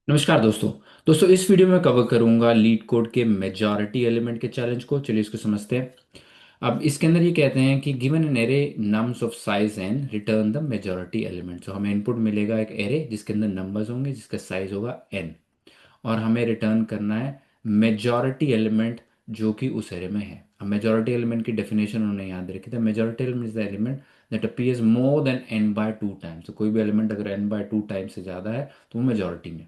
नमस्कार दोस्तों। इस वीडियो में कवर करूंगा लीड कोड के मेजॉरिटी एलिमेंट के चैलेंज को। चलिए इसको समझते हैं। अब इसके अंदर ये कहते हैं कि given an array nums of size n return the majority element. तो हमें इनपुट मिलेगा एक एरे जिसके अंदर नंबर्स होंगे जिसका साइज होगा एन, और हमें रिटर्न करना है मेजॉरिटी एलिमेंट जो कि उस एरे में है। अब मेजॉरिटी एलिमेंट की डेफिनेशन उन्होंने याद रखी था। Majority element is the element that appears more than n by two times. तो कोई भी एलिमेंट अगर एन बाय टू टाइम्स से ज़्यादा है तो वो मेजॉरिटी में।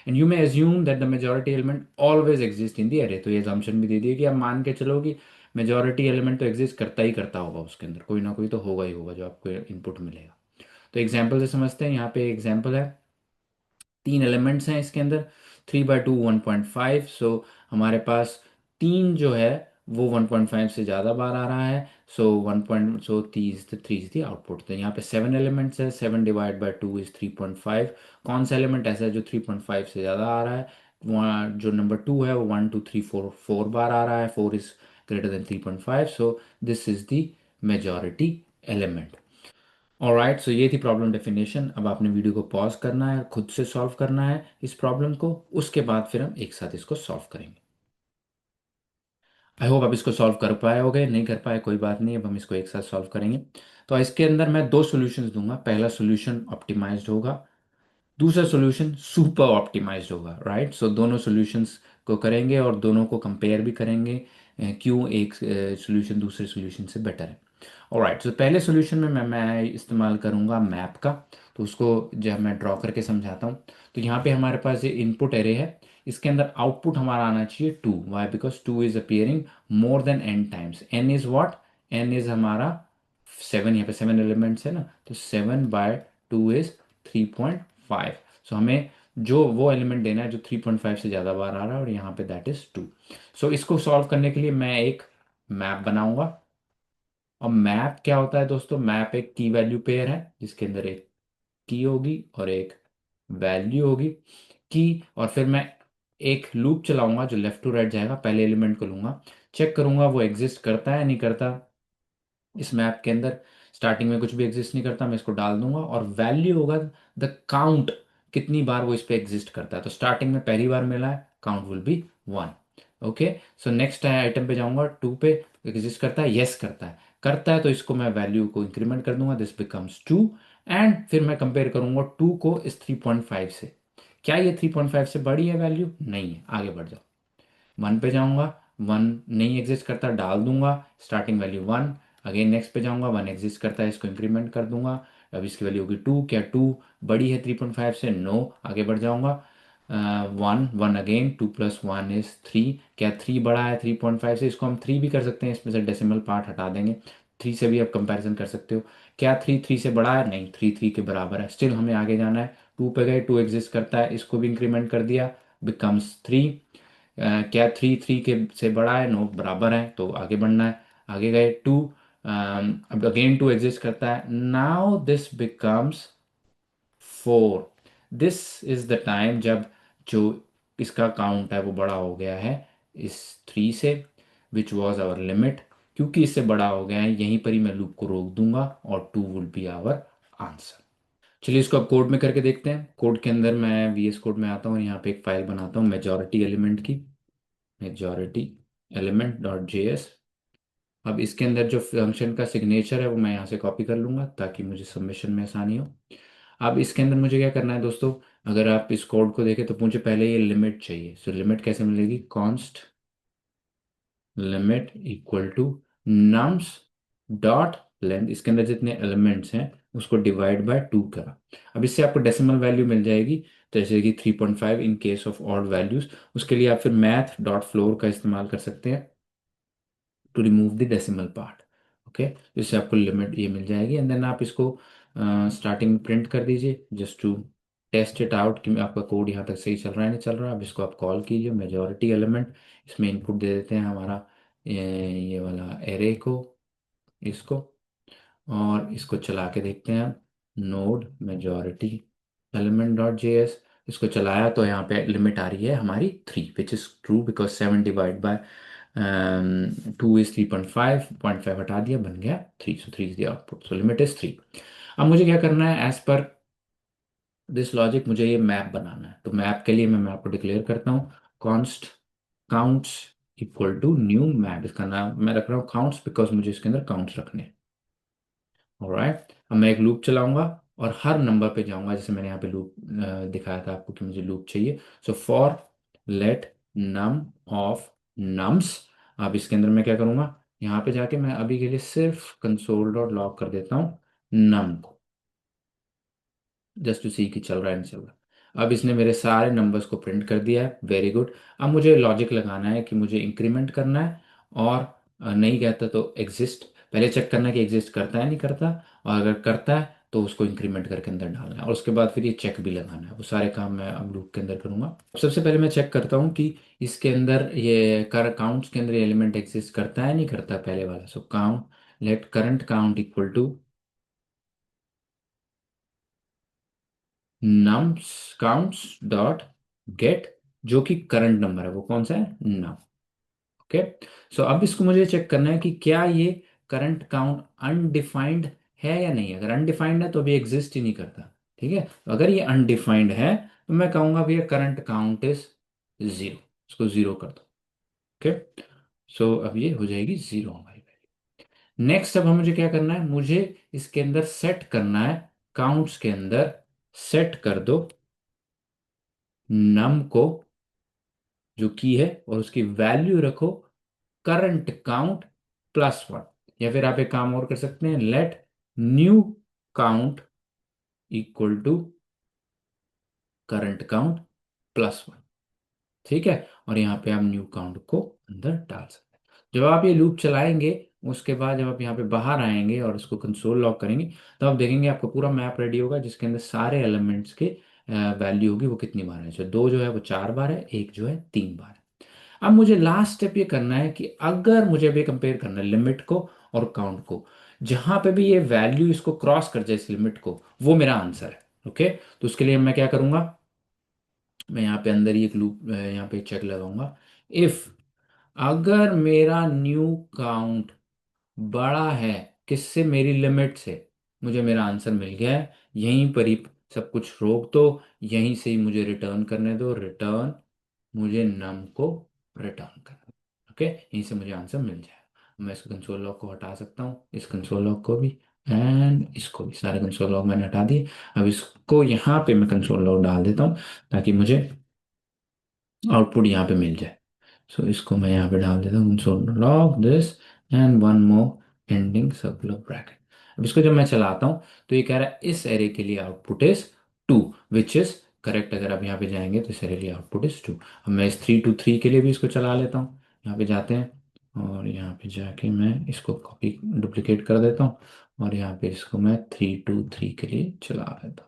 And you may assume that the majority element always exist in the array. तो ये एजम्पशन भी दे दिए कि आप मान के चलो कि मेजॉरिटी एलिमेंट तो एग्जिस्ट करता ही करता होगा, उसके अंदर कोई ना कोई तो होगा ही होगा जो आपको इनपुट मिलेगा। तो एग्जाम्पल से समझते हैं। यहाँ पे एग्जाम्पल है, तीन एलिमेंट्स हैं इसके अंदर, 3/2 1.5। सो हमारे पास तीन जो है वो 1.5 से ज़्यादा बार आ रहा है। सो 1 so three is the output. तो यहाँ पे 7 एलिमेंट्स है, 7/2 इज 3.5। कौन सा एलिमेंट ऐसा है जो 3.5 से ज़्यादा आ रहा है? वहाँ जो नंबर टू है वो 1 2 3 4 4 बार आ रहा है। 4 is greater than 3.5। So this is the majority element. Alright, so ये थी प्रॉब्लम डेफिनेशन। अब आपने वीडियो को पॉज करना है, खुद से सॉल्व करना है इस प्रॉब्लम को। उसके बाद फिर हम एक साथ इसको सॉल्व करेंगे। आई होप आप इसको सॉल्व कर पाए होगे, नहीं कर पाए कोई बात नहीं, अब हम इसको एक साथ सॉल्व करेंगे। तो इसके अंदर मैं दो सॉल्यूशंस दूंगा। पहला सॉल्यूशन ऑप्टिमाइज्ड होगा, दूसरा सॉल्यूशन सुपर ऑप्टिमाइज्ड होगा। राइट, सो दोनों सॉल्यूशंस को करेंगे और दोनों को कंपेयर भी करेंगे, क्यों एक सॉल्यूशन दूसरे सॉल्यूशन से बेटर है। ऑलराइट, तो पहले सॉल्यूशन में मैं इस्तेमाल करूंगा मैप का। तो उसको जब मैं ड्रॉ करके समझाता हूँ, तो यहाँ पे हमारे पास ये इनपुट एरे है। इसके अंदर आउटपुट हमारा आना चाहिए two. Why? Because two is appearing more than n times. N is what? N is हमारा सेवन। यहाँ पे 7 एलिमेंट्स है ना, तो 7/2 इज 3.5। सो हमें जो वो एलिमेंट देना है जो 3.5 से ज़्यादा बार आ रहा है, और यहाँ पे दैट इज टू। सो इसको सॉल्व करने के लिए मैं एक मैप बनाऊंगा। और मैप क्या होता है दोस्तों? मैप एक की वैल्यू पेयर है जिसके अंदर एक की होगी और एक वैल्यू होगी। की, और फिर मैं एक लूप चलाऊंगा जो लेफ्ट टू राइट जाएगा। पहले एलिमेंट को लूंगा, चेक करूंगा वो एग्जिस्ट करता है नहीं करता। इस मैप के अंदर स्टार्टिंग में कुछ भी एग्जिस्ट नहीं करता, मैं इसको डाल दूंगा, और वैल्यू होगा द काउंट, कितनी बार वो इस पे एग्जिस्ट करता है। तो स्टार्टिंग में पहली बार मिला है, count will be 1। Okay, so next item पे जाऊंगा, टू पे। एग्जिस्ट करता है? यस करता है। करता है तो इसको मैं वैल्यू को इंक्रीमेंट कर दूंगा, दिस बिकम्स टू। एंड फिर मैं कंपेयर करूंगा टू को इस 3.5 से। क्या ये 3.5 से बड़ी है वैल्यू? नहीं है, आगे बढ़ जाओ। वन पे जाऊंगा, वन नहीं एग्जिस्ट करता, डाल दूंगा starting value one. Again next पे जाऊंगा, वन एग्जिस्ट करता है, इसको इंक्रीमेंट कर दूंगा। अब इसकी वैल्यू होगी टू। क्या टू बड़ी है 3.5 से? नो। आगे बढ़ जाऊंगा, one one again, 2 + 1 is three. क्या थ्री बड़ा है 3.5 से? इसको हम थ्री भी कर सकते हैं, इसमें से डेसिमल पार्ट हटा देंगे। थ्री से भी आप कंपैरिजन कर सकते हो। क्या थ्री थ्री से बड़ा है? नहीं, थ्री थ्री के बराबर है। स्टिल हमें आगे जाना है। टू पे गए, टू एग्जिस्ट करता है, इसको भी इंक्रीमेंट कर दिया, बिकम्स थ्री। क्या थ्री थ्री के से बड़ा है? नो, बराबर है, तो आगे बढ़ना है। आगे गए, टू, अब अगेन टू एग्जिस्ट करता है, now this becomes four. This is the time जब जो इसका काउंट है वो बड़ा हो गया है इस थ्री से, विच वॉज आवर लिमिट। क्योंकि इससे बड़ा हो गया है, यहीं पर ही मैं लूप को रोक दूंगा और two will be our answer. चलिए इसको अब कोड में करके देखते हैं। कोड के अंदर मैं VS कोड में आता हूँ, यहाँ पे एक फाइल बनाता हूँ मेजॉरिटी एलिमेंट की, मेजॉरिटी एलिमेंट डॉट जेएस। अब इसके अंदर जो फंक्शन का सिग्नेचर है वो मैं यहाँ से कॉपी कर लूँगा ताकि मुझे सबमिशन में आसानी हो। अब इसके अंदर मुझे क्या करना है दोस्तों? अगर आप इस कोड को देखें तो मुझे पहले ये लिमिट चाहिए। सो लिमिट कैसे मिलेगी? Const limit equal to nums dot length, इसके अंदर जितने एलिमेंट्स हैं उसको डिवाइड बाय टू करा। अब इससे आपको डेसिमल वैल्यू मिल जाएगी, तो जैसे कि 3.5 in case of odd values. उसके लिए आप फिर मैथ डॉट फ्लोर का इस्तेमाल कर सकते हैं to remove the decimal part. Okay, जिससे आपको लिमिट ये मिल जाएगी। एंड देन आप इसको स्टार्टिंग में प्रिंट कर दीजिए just to test it out कि आपका कोड यहाँ तक सही चल रहा है नहीं चल रहा। अब इसको आप कॉल कीजिए मेजॉरिटी एलिमेंट। इसमें इनपुट दे देते हैं हमारा ये वाला एरे को, इसको, और इसको चला के देखते हैं। Node majority element dot JS, इसको चलाया तो यहाँ पे लिमिट आ रही है हमारी three, which is true because 7/2 two is 3.5, 0.5 हटा दिया, बन गया three. So three is the output, so limit is three. अब मुझे क्या करना है? एज पर दिस लॉजिक, मुझे ये मैप बनाना है, तो मैप के लिए मैं मैप को डिक्लेयर करता हूँ const counts equal to new map. इसका नाम मैं रख रहा हूँ काउंट्स बिकॉज मुझे इसके अंदर काउंट्स रखने हैं। ऑलराइट, अब मैं एक लूप चलाऊंगा और हर नंबर पे जाऊंगा, जैसे मैंने यहाँ पे लूप दिखाया था आपको कि मुझे लूप चाहिए। So for let num of nums. अब इसके अंदर मैं क्या करूंगा, यहाँ पे जाके मैं अभी के लिए सिर्फ कंसोल डॉट लॉग कर देता हूँ नम को, जस्ट टू सी कि चल रहा है नहीं चल रहा। अब इसने मेरे सारे नंबर्स को प्रिंट कर दिया है, वेरी गुड। अब मुझे लॉजिक लगाना है कि मुझे इंक्रीमेंट करना है, और नहीं कहता तो एग्जिस्ट, पहले चेक करना है कि एग्जिस्ट करता है नहीं करता, और अगर करता है तो उसको इंक्रीमेंट करके अंदर डालना है, और उसके बाद फिर ये चेक भी लगाना है। वो सारे काम मैं अब लूप के अंदर करूंगा। सबसे पहले मैं चेक करता हूँ कि इसके अंदर ये कर काउंट्स के अंदर एलिमेंट एग्जिस्ट करता है नहीं करता, पहले वाला। So count let current count equal to nums counts dot get, जो कि करंट नंबर है, वो कौन सा है, नम। ओके, सो अब इसको मुझे चेक करना है कि क्या ये करंट काउंट अनडिफाइंड है या नहीं है। अगर अनडिफाइंड है तो अभी एग्जिस्ट ही नहीं करता। ठीक है, तो अगर ये अनडिफाइंड है तो मैं कहूंगा भैया करंट काउंट इज जीरो, इसको जीरो कर दो। ओके, सो अब ये हो जाएगी जीरो हमारी वैल्यू। नेक्स्ट अब मुझे क्या करना है, मुझे इसके अंदर सेट करना है, काउंट्स के अंदर सेट कर दो नम को, जो की है, और उसकी वैल्यू रखो करंट काउंट प्लस वन। या फिर आप एक काम और कर सकते हैं, let new count equal to current count plus one. ठीक है, और यहाँ पे आप न्यू काउंट को अंदर डाल सकते हैं। जब आप ये लूप चलाएंगे, उसके बाद जब आप यहाँ पे बाहर आएंगे और इसको कंसोल लॉक करेंगे, तो आप देखेंगे आपका पूरा मैप रेडी होगा, जिसके अंदर सारे एलिमेंट्स के वैल्यू होगी, वो कितनी बार है। जो दो जो है वो चार बार है, एक जो है तीन बार है। अब मुझे लास्ट स्टेप ये करना है कि अगर मुझे अभी कंपेयर करना है लिमिट को और काउंट को, जहां पे भी ये वैल्यू इसको क्रॉस कर जाए इस लिमिट को, वो मेरा आंसर है। ओके, तो उसके लिए मैं क्या करूंगा, मैं यहाँ पे अंदर ही एक लूप यहाँ पे चेक लगाऊंगा। इफ अगर मेरा न्यू काउंट बड़ा है किससे, मेरी लिमिट से, मुझे मेरा आंसर मिल गया है। यहीं पर ही सब कुछ रोक दो, यहीं से ही मुझे रिटर्न करने दो, रिटर्न मुझे नम को रिटर्न करना दो। ओके, यहीं से मुझे आंसर मिल जाएगा। मैं इस कंसोल लॉग को हटा सकता हूँ, इस कंसोल लॉग को भी, एंड इसको भी, सारे कंसोल लॉग मैंने हटा दिए। अब इसको यहाँ पे मैं कंसोल लॉग डाल देता हूँ, ताकि मुझे आउटपुट यहाँ पे मिल जाए। सो इसको मैं यहाँ पे डाल देता हूँ console log this and one more ending circular bracket. अब इसको जब मैं चलाता हूँ तो ये कह रहा है इस एरे के लिए output is two, which is correct. अगर आप यहाँ पे जाएंगे तो इस एरे के लिए आउटपुट इज टू। अब मैं इस 3 to 3 के लिए भी इसको चला लेता हूँ। यहाँ पे जाते हैं और यहाँ पे जाके मैं इसको कॉपी डुप्लीकेट कर देता हूँ, और यहाँ पे इसको मैं 3 to 3 के लिए चला लेता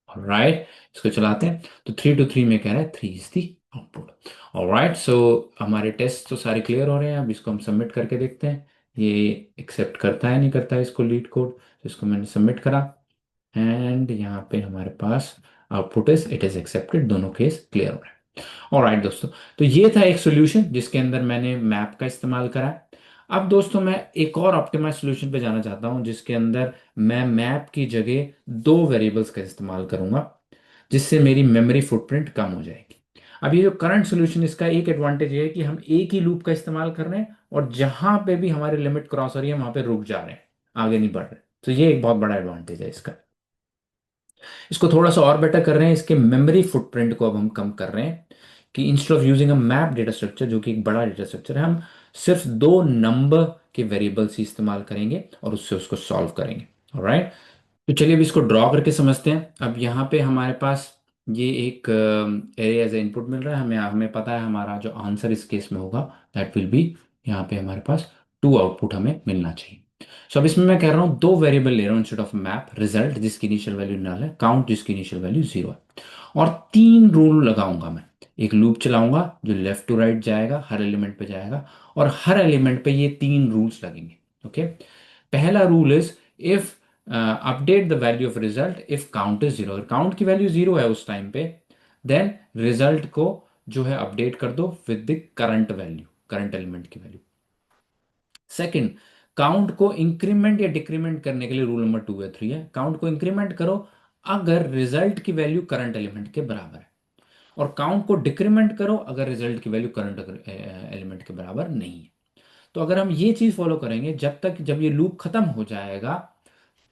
हूँ। राइट, इसको चलाते हैं तो 3 to 3 में कह रहा है 3 इज दी आउटपुट। ऑलराइट, सो हमारे टेस्ट तो सारे क्लियर हो रहे हैं। अब इसको हम सबमिट करके देखते हैं ये एक्सेप्ट करता है नहीं करता है इसको लीड कोड। तो इसको मैंने सबमिट करा, एंड यहाँ पे हमारे पास output is it is accepted, दोनों केस क्लियर हो रहे हैं। ऑलराइट दोस्तों, तो ये था एक सॉल्यूशन जिसके अंदर मैंने मैप का इस्तेमाल करा है। अब दोस्तों मैं एक और ऑप्टिमाइज सॉल्यूशन पे जाना चाहता हूं, जिसके अंदर मैं मैप की जगह दो वेरिएबल्स का इस्तेमाल करूंगा, जिससे मेरी मेमोरी फुटप्रिंट कम हो जाएगी। अब ये जो करंट सॉल्यूशन, इसका एक एडवांटेज ये है कि हम एक ही लूप का इस्तेमाल कर रहे हैं, और जहां पे भी हमारी लिमिट क्रॉस हो रही है वहां पे रुक जा रहे हैं, आगे नहीं बढ़ रहे। तो ये एक बहुत बड़ा एडवांटेज है इसका। इसको थोड़ा सा और बेटर कर रहे हैं, इसके मेमोरी फुटप्रिंट को अब हम कम कर रहे हैं, कि instead of using a map data structure, जो कि एक बड़ा डेटा स्ट्रक्चर है, हम सिर्फ दो नंबर के वेरिएबल्स ही इस्तेमाल करेंगे और उससे उसको सॉल्व करेंगे। ऑलराइट, तो चलिए अब इसको ड्रॉ करके समझते हैं। अब यहाँ पे हमारे पास ये एक एरे एज ए इनपुट मिल रहा है, हमें हमें पता है हमारा जो आंसर इस केस में होगा दैट विल बी, यहाँ पे हमारे पास टू आउटपुट हमें मिलना चाहिए। सो अब इसमें मैं कह रहा हूँ दो वेरिएबल ले रहा हूँ इंस्टेड ऑफ मैप, रिजल्ट जिसकी इनिशियल वैल्यू नल है, काउंट जिसकी इनिशियल वैल्यू जीरो है, और तीन रूल लगाऊंगा मैं। एक लूप चलाऊंगा जो लेफ्ट टू राइट जाएगा, हर एलिमेंट पे जाएगा, और हर एलिमेंट पे ये तीन रूल्स लगेंगे। ओके, पहला rule is if update the value of result if count is zero. अगर काउंट की वैल्यू जीरो है उस टाइम पे, देन रिजल्ट को जो है अपडेट कर दो with the current value, current element की वैल्यू। सेकंड, काउंट को इंक्रीमेंट या डिक्रीमेंट करने के लिए रूल नंबर 2 या 3 है, काउंट को इंक्रीमेंट करो अगर रिजल्ट की वैल्यू करंट एलिमेंट के बराबर है, और काउंट को डिक्रीमेंट करो अगर रिजल्ट की वैल्यू करंट एलिमेंट के बराबर नहीं है। तो अगर हम ये चीज फॉलो करेंगे, जब ये लूप खत्म हो जाएगा,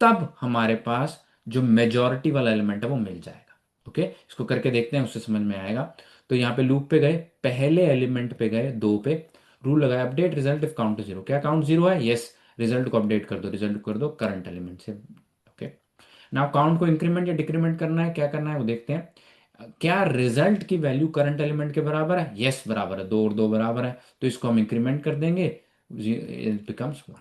तब हमारे पास जो मेजॉरिटी वाला एलिमेंट है वो मिल जाएगा। ओके, इसको करके देखते हैं, उससे समझ में आएगा। तो यहाँ पे लूप पे गए, पहले एलिमेंट पे गए, दो पे, रूल लगाया update result if count zero. क्या काउंट जीरो है? यस, रिजल्ट को अपडेट कर दो, रिजल्ट कर दो करंट एलिमेंट से। ओके, नाउ काउंट को इंक्रीमेंट या डिक्रीमेंट करना है, क्या करना है वो देखते हैं। क्या रिजल्ट की वैल्यू करंट एलिमेंट के बराबर है? यस बराबर है, दो और दो बराबर है, तो इसको हम इंक्रीमेंट कर देंगे, it becomes one.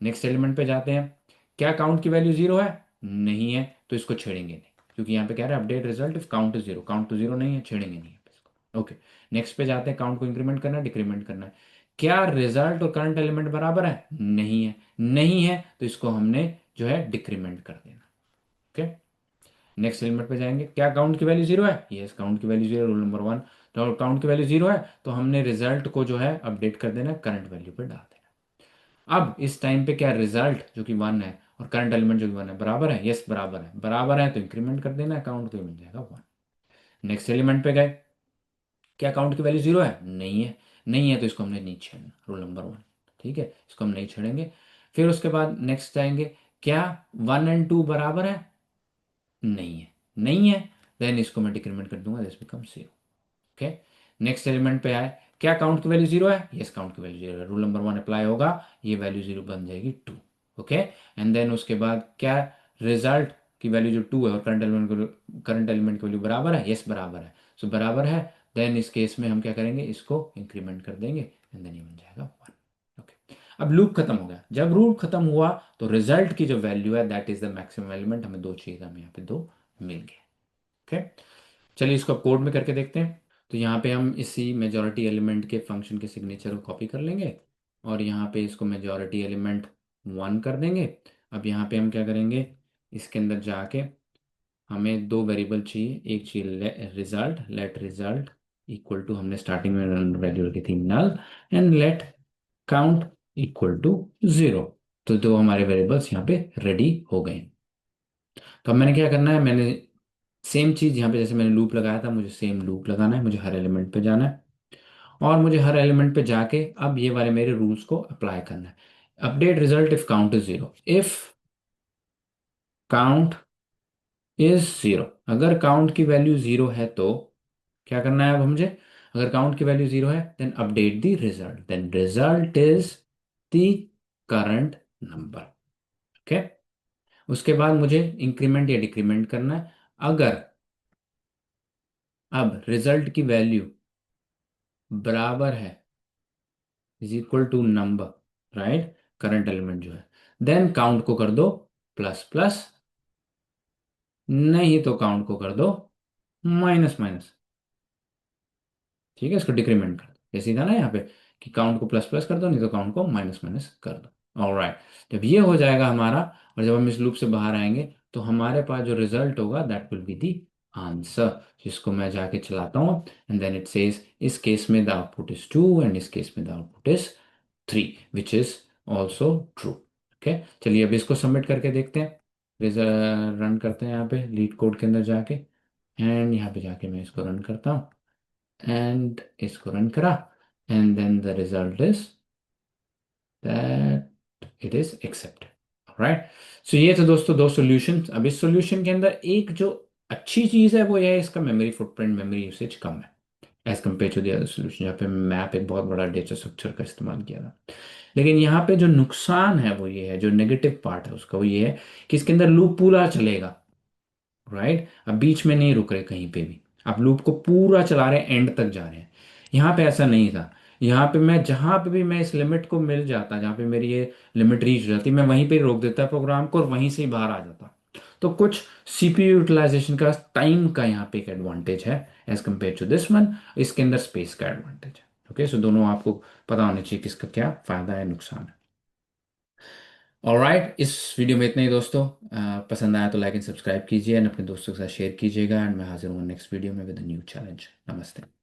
Next element पे जाते हैं। क्या काउंट की वैल्यू जीरो है? नहीं है, तो इसको छेड़ेंगे नहीं, क्योंकि यहाँ पे कह रहा है update result if count is zero. Count तो जीरो नहीं है, छेड़ेंगे नहीं इसको। ओके, नेक्स्ट पे जाते हैं। काउंट को इंक्रीमेंट करना है, डिक्रीमेंट करना है। क्या रिजल्ट और करंट एलिमेंट बराबर है? नहीं है, नहीं है, तो इसको हमने जो है डिक्रीमेंट कर देना। ओके, नेक्स्ट एलिमेंट पे जाएंगे। क्या काउंट की वैल्यू जीरो है? यस, काउंट की value zero, rule number one. तो काउंट की वैल्यू जीरो है, तो हमने रिजल्ट को जो है अपडेट कर देना, करंट वैल्यू पे डाल देना। अब इस टाइम पे क्या रिजल्ट जो कि वन है और करंट एलिमेंट जो कि वन है बराबर है? यस बराबर है, बराबर है, तो इंक्रीमेंट कर देना, काउंट तो मिल जाएगा वन। नेक्स्ट एलिमेंट पे गए। क्या काउंट की वैल्यू जीरो है? नहीं है, नहीं है, तो इसको हमने नहीं छेड़ना, रूल नंबर वन। ठीक है, इसको हम नहीं छेड़ेंगे। फिर उसके बाद नेक्स्ट जाएंगे। क्या वन एंड टू बराबर है? नहीं है, नहीं है, देन इसको मैं डिक्रीमेंट कर दूंगा, this become zero. Okay, next element पे आए। क्या काउंट की वैल्यू जीरो है? यस, काउंट की वैल्यू जीरो है, रूल नंबर वन अप्लाई होगा, ये वैल्यू जीरो बन जाएगी टू। ओके, एंड देन उसके बाद क्या रिजल्ट की वैल्यू जो टू है और करंट एलिमेंट की वैल्यू बराबर है? यस बराबर है, सो बराबर है, देन इस केस में हम क्या करेंगे, इसको इंक्रीमेंट कर देंगे, एंड देन ये बन जाएगा वन। ओके, अब लूप खत्म हो गया। जब लूप खत्म हुआ तो रिजल्ट की जो वैल्यू है that is the maximum element, हमें दो चाहिए था, हमें यहाँ पे दो मिल गए। ओके, चलिए इसको अब कोड में करके देखते हैं। तो यहाँ पे हम इसी मेजॉरिटी एलिमेंट के फंक्शन के सिग्नेचर को कॉपी कर लेंगे, और यहाँ पे इसको मेजॉरिटी एलिमेंट वन कर देंगे। अब यहाँ पे हम क्या करेंगे, इसके अंदर जाके हमें दो वेरिएबल चाहिए, एक चाहिए result, let result equal to, हमने स्टार्टिंग में वैल्यू रखी थी null, and let count equal to zero. तो दो हमारे वेरिएबल्स यहाँ पे रेडी हो गए। तो अब मैंने क्या करना है, मैंने सेम चीज यहाँ पे जैसे मैंने लूप लगाया था, मुझे सेम लूप लगाना है, मुझे हर एलिमेंट पे जाना है, और मुझे हर एलिमेंट पे जाके अब ये वाले मेरे रूल्स को अप्लाई करना है। Update result if count is zero, if count is zero, अगर काउंट की वैल्यू जीरो है तो क्या करना है अब मुझे, अगर काउंट की वैल्यू जीरो है then update the result, then result is the current number. Okay, उसके बाद मुझे इंक्रीमेंट या डिक्रीमेंट करना है। अगर अब रिजल्ट की वैल्यू बराबर है, is equal to number, right, current element जो है, देन काउंट को कर दो प्लस प्लस, नहीं तो काउंट को कर दो माइनस माइनस। ठीक है, इसको डिक्रीमेंट कर दो, जैसे था ना यहाँ पे कि काउंट को प्लस प्लस कर दो, नहीं तो काउंट को माइनस माइनस कर दो। ऑलराइट, जब ये हो जाएगा हमारा, और जब हम इस लूप से बाहर आएंगे, तो हमारे पास जो रिजल्ट होगा that will be the answer, जिसको मैं जाके चलाता हूँ, एंड देन इट सेज इस केस में the output is two and इस केस में the output is three, which is also true. Okay, चलिए अब इसको सबमिट करके देखते हैं। रिजल्ट रन करते हैं यहाँ पे लीड कोड के अंदर जाके, एंड यहाँ पे जाके मैं इसको रन करता हूँ, एंड इसको रन करा, and then the result is that it is accepted. Right, so ये तो दोस्तों दो सॉल्यूशन। अब इस सॉल्यूशन के अंदर एक जो अच्छी चीज है वो ये है, इसका मेमोरी फुटप्रिंट, मेमोरी यूसेज कम है as compare to the other solution, जहाँ पे मैप एक बहुत बड़ा डेटा स्ट्रक्चर का इस्तेमाल किया था। लेकिन यहाँ पे जो नुकसान है वो ये है, जो नेगेटिव पार्ट है उसका वो ये है कि इसके अंदर लूप पूरा चलेगा, राइट, अब बीच में नहीं रुक रहे कहीं पे भी, आप लूप को पूरा चला रहे हैं, एंड तक जा रहे हैं। यहाँ पे ऐसा नहीं था, यहाँ पे मैं जहाँ पे भी मैं इस लिमिट को मिल जाता, जहाँ पे मेरी ये लिमिट रीच हो जाती, मैं वहीं पे रोक देता प्रोग्राम को और वहीं से ही बाहर आ जाता। तो कुछ सीपीयू यूटिलाइजेशन का, टाइम का यहाँ पे एक एडवांटेज है as compare to this one, इसके अंदर स्पेस का एडवांटेज है। ओके, सो दोनों आपको पता होना चाहिए किसका क्या फायदा है, नुकसान है। ऑलराइट, इस वीडियो में इतना ही दोस्तों। पसंद आया तो लाइक एंड सब्सक्राइब कीजिए एंड अपने दोस्तों के साथ शेयर कीजिएगा, एंड मैं हाजिर हूँ नेक्स्ट वीडियो में विद न्यू चैलेंज। नमस्ते।